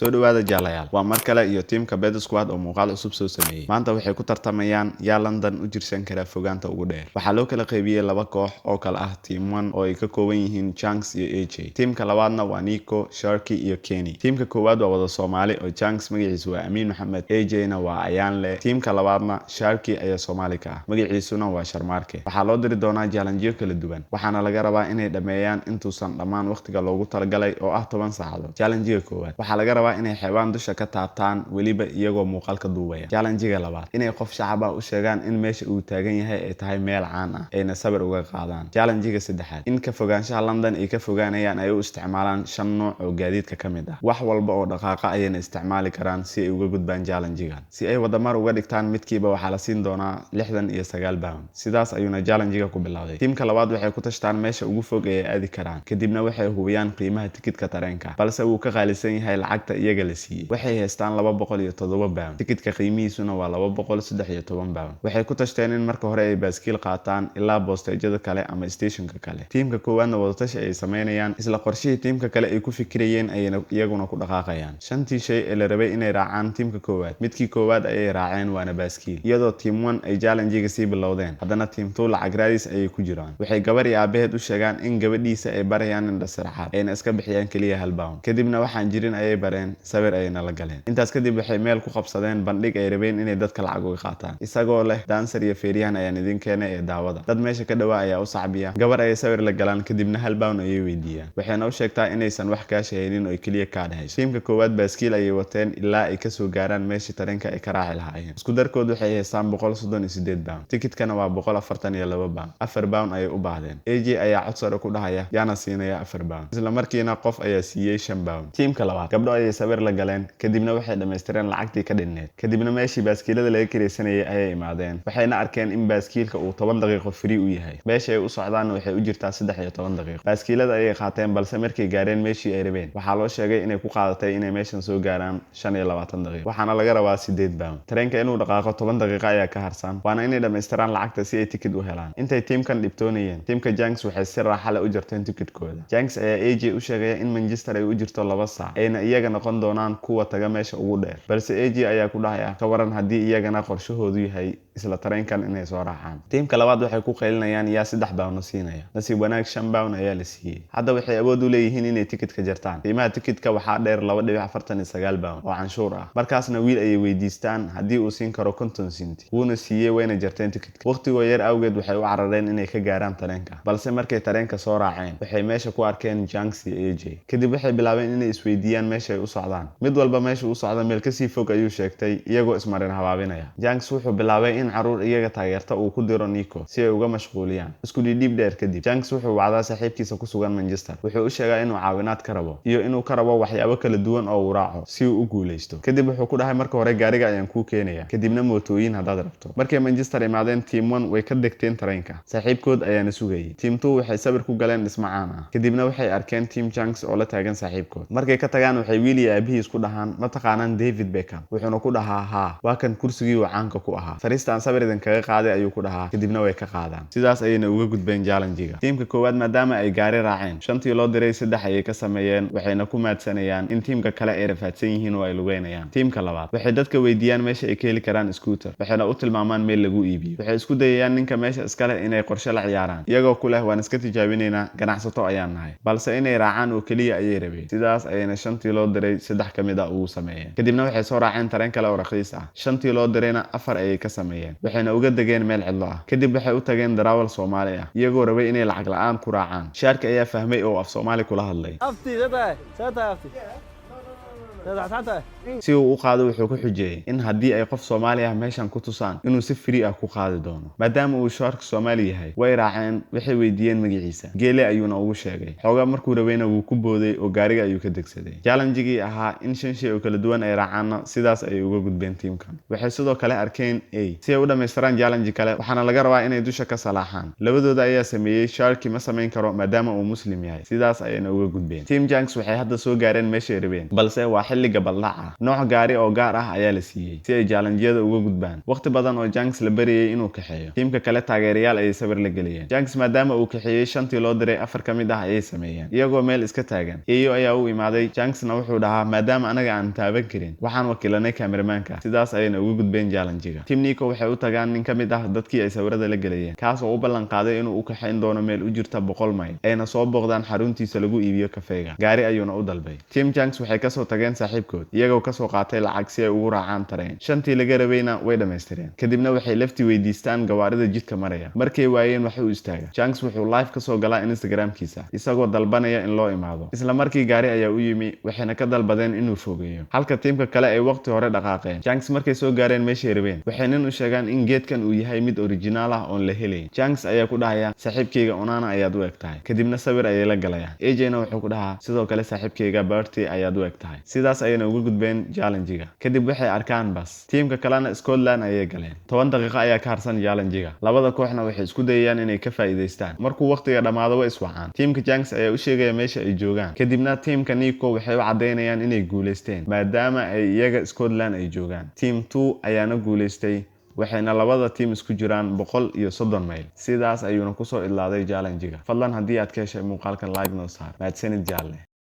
soo dhawaada jaalayaal waa mar kale iyo teamka Bed Squad oo muuqaal cusub soo sameeyay maanta waxay ku tartamayaan yaa London u jirsan kara fogaanta ugu dheer waxaa loo kala qaybiyay laba koox oo kala ah team 1 oo ay ka kooban yihiin Chunks iyo AJ teamka labaadna waa Nico, Sharky iyo Kenny teamka koowaad waa wada Soomaali oo Chunks magaciisu waa Amin Maxamed AJ-na waa Ayaanle teamka labaadna Sharky ayaa Soomaali ka ah magaciisuna waa Sharmarke waxaa loo diri doonaa challenge kala duwan waxaana laga rabaa inay dhameeyaan intuusan dhamaan waqtiga loogu talagalay oo ah 10 saacadood challenge koowaad waxaa laga rabaa inay xeebaan dusha ka taabtaan waliba iyagoo muuqaal ka duubaya challenge labaad inay qof shacab ah u sheegaan in meesha uu taagan yahay ay tahay meel caan ah ayna sabir uga qaadaan challenge saddexaad in ka fogaanshaha London ay ka fogaanayaan ay u isticmaalaan 5 nooc oo gaadiidka kamid ah wax walba oo dhaqaaqa ayayna isticmaali karaan si ay uga gudbaan challenge-gan si ay wadamar uga dhigtaan midkiiba waxaa la siin doonaa 69 pound sidaas ayuuna challenge-ga ku bilowday teamka labaad waxay ku tashtaan meesha ugu fog ee aadi karaan kadibna waxay hubiyaan qiimaha tikidka tareenka balse uu ka qaalisan yahay lacagta iyaga la siiyay waxay haystaan 207 pound tikidka qiimihiisuna waa 213 pound waxay ku tashteen in marka hore ay baaskiil qaataan ilaa boostejada kale ama stationka kale teamka koowaadna wada tashi ay sameynayaan isla qorshihii teamka kale ay ku fikirayeen ayna iyaguna ku dhaqaaqayaan shantii shay ee la rabay inay raacaan teamka koowaad midkii koowaad ayay raaceen waana baaskiil iyadoo team 1 ay challenge-ga sii bilowdeen haddana team 2 lacag raadis ayay ku jiraan waxay gabar iyo aabaheed u sheegaan in gabadhiisa ay barayaan indhasaraxaad ayna iska bixiyaan kaliya hal pound kadibna waxaan jirin ayay bareen sabir ayna la galeen intaas kadib waxay meel ku qabsadeen bandhig ay rabeen inay dadka lacag uga qaataan isagoo leh dancer iyo feeriyahan ayaan idin keenay ee daawada dad meesha ka dhawaa ayaa u sacbiya gabar ay sabir la galaan kadibna hal pound ayay weydiiyaan waxayna u sheegtaa inaysan wax ka shaqeynin oo kaliya ka dhahayso teamka koowaad baaskiil ayay wateen ilaa ay ka soo gaaraan meeshii tareenka ay ka raaci lahaayeen isku darkood waxay haystaan 138 pound tikidkana waa 142 pound 4 pound ayay u baahdeen AJ ayaa cod sare ku dhahaya yaana siinaya 4 pound isla markiina qof ayaa siiyay 5 pound teamka labaad gabdho ayay sabir la galeen kadibna waxay dhameystireen lacagtii ka dhinneed kadibna meeshii baaskiilada laga kireysanayay ayay imaadeen waxayna arkeen in baaskiilka uu 10 daqiiqo free u yahay meesha ay u socdaan waxay u jirtaa 13 daqiiqo baaskiilada ayay qaateen balse markay gaareen meeshii ay rabeen waxaa loo sheegay inay ku qaadatay inay meeshan soo gaaraan 25 daqiiqo waxaana laga rabaa 8 pound tareenka inuu dhaqaaqo 10 daqiiqo ayaa ka harsan waana inay dhameystiraan lacagta si ay tikid u helaan intay teamkan dhibtoonayeen teamka Chunks waxay si raaxo leh u jarteen tikidkooda Chunks ayaa AJ u sheegay in Manchester ay u jirto 2 saac ayna iyaga noqon doonaan kuwa taga meesha ugu dheer balse AJ ayaa ku dhahaya ka waran haddii iyagana qorshahoodu yahay isla tareenkan inay soo raacaan teamka labaad waxay ku qaylinayaan yaa 3 pound siinaya nasiib wanaag 5 pound ayaa la siiyay hadda waxay awood u leeyihiin inay tikidka jartaan qiimaha tikidka waxaa dheer 2.49 pound oo canshuur ah markaasna wiil ayay weydiistaan haddii uu siin karo 50 senti wuuna siiyay wayna jarteen tikidka waqtigoo yar awgeed waxay u carareen inay ka gaaraan tareenka balse markay tareenka soo raaceen waxay meesha ku arkeen Chunks iyo AJ kadib waxay bilaabeen inay isweydiiyaan meesha ay u socdaan mid walba meesha uu socdo meel kasii fog ayuu sheegtay iyagoo ismarin habaabinaya Chunks wuxuu bilaabay in caruur iyaga taageerta uu ku diro Nico si ay uga mashquuliyaan isku dhiib dheer kadib Chunks wuxuu wacdaa saaxiibkiisa ku sugan Manchester wuxuu u sheegaa inuu caawinaad ka rabo iyo inuu ka rabo waxyaabo kala duwan oo uu raaco si uu u guuleysto kadib wuxuu ku dhahay marka hore gaariga ayaan ku keenaya kadibna mootooyin hadaad rabto markay Manchester imaadeen team 1 way ka degteen tareenka saaxiibkood ayaana sugayay team 2 waxay sabir ku galeen dhismacaan ah kadibna waxay arkeen team Chunks oo la taagan saaxiibkood markay ka tagaan waxay wiil iyo aabihiis ku dhahaan ma taqaanaan David Beckham wuxuuna ku dhahaa ha waa kan kursigii uu caanka ku ahaa fariistaan sabir idin kaga qaaday ayuu ku dhahaa kadibna way ka qaadaan sidaas ayayna uga gudbeen challenge-ga teamka koowaad maadaama ay gaari raaceen shantii loo diray 3 ayay ka sameeyeen waxayna ku maadsanayaan in teamka kale ay rafaadsan yihiin oo ay lugeynayaan teamka labaad waxay dadka weydiiyaan meesha ay ka heli karaan scooter waxayna u tilmaamaan meel lagu iibiyo waxay isku dayayaan ninka meesha iska leh inay qorshe la ciyaaraan iyagoo ku leh waan iska tijaabinaynaa ganacsato ayaan nahay balse inay raacaan oo kaliya ayay rabeen sidaas ayayna shantii loo diray 3 kamid ah ugu sameeyeen kadibna waxay soo raaceen tareen kale oo raqiis ah shantii loo dirayna 4 ayay ka sameeyeen waxayna uga degeen meel cidlo ah kadib waxay u tageen darawal Soomaali ah iyagoo rabay inay lacag la'aan ku raacaan Sharky ayaa fahmay oo af Soomaali kula hadlay si uu u qaado wuxuu ku xujiyay in haddii ay qof Soomaali ah meeshan ku tusaan inuu si free ah ku qaadi doono maadaama uu Sharky Soomaali yahay way raaceen waxay weydiiyeen magaciisa geele ayuuna ugu sheegay xogaa markuu rabayna wuu ku booday oo gaariga ayuu ka degsaday challenge-gii ahaa in 5 shay oo kala duwan ay raacaan sidaas ay uga gudbeen teamkan waxay sidoo kale arkeen si ay u dhameystiraan challenge kale waxaana laga rabaa inay dusha ka salaaxaan labadooda ayaa sameeyay Sharky ma sameyn karo maadaama uu muslim yahay sidaas ayayna uga gudbeen team Chunks waxay hadda soo gaareen meesha ay rabeen balse waa xilli gabaldhac ah nooc gaari oo gaar ah ayaa la siiyey si ay challenge-yada uga gudbaan waqti badan oo Janks la bariyay inuu kaxeeyo tiimka kale taageerayaal ay sawir la geliyeen Janks maadaama uu kaxeeyay shantii loo diray afar ka mid ah ayay sameeyeen iyagoo meel iska taagan iyo ayaa u imaaday Janksna wuxuu dhahaa maadaama anaga aan taaban karin waxaan wakiilanay cameramanka sidaas ayayna uga gudbeen challenge-ga Team Nico waxay u tagaan nin ka mid ah dadkii ay sawirada la geliyeen kaas oo u ballan qaaday inuu u kaxeyn doono meel u jirta 100 mayl ayna soo booqdaan xaruntiisa lagu iibiyo kafeega gaari ayuuna u dalbay Team Janks waxay ka soo tageen saaxiibkood iyagoo ka soo qaatay lacag si ay ugu raacaan tareen shantii laga rabayna way dhameystireen kadibna waxay lafti weydiistaan gawaarida jidka maraya markay waayeen wax u istaaga Janks wuxuu live ka soo galaa Instagram-kiisa isagoo dalbanaya in loo imaado isla markii gaari ayaa u yimi waxayna ka dalbadeen inuu fogeeyo halka tiimka kale ay waqti hore dhaqaaqeen Janks markay soo gaareen meeshay rabeen waxay nin u sheegaan in geedkan uu yahay mid original ah oo la helay Janks ayaa ku dhahaya saaxiibkeyga Onana ayaad u egtahay kadibna sawir ayay la galayaan AJ-na wuxuu ku dhahaa sidoo kale saaxiibkeyga Bertie ayaad u egtahay sidaas ayayna uga gudbeen challenge-ga kadib waxay arkaan bas tiimka kalena Scotland ayay galeen 10 daqiiqo ayaa ka harsan challenge-ga labada kooxna waxay isku dayayaan inay ka faa'iideystaan markuu waqtiga dhamaado way iswacaan tiimka Janks ayaa u sheegaya meesha ay joogaan kadibna tiimka Nico waxay u cadeynayaan inay guuleysteen maadaama ay iyaga Scotland ay joogaan team 2 ayaana guuleystay waxayna labada team isku jiraan 130 mayl sidaas ayuuna ku soo idlaaday challenge-ga fadlan haddii aad ka heshay muuqaalkan like noo saar mahadsanid jaalle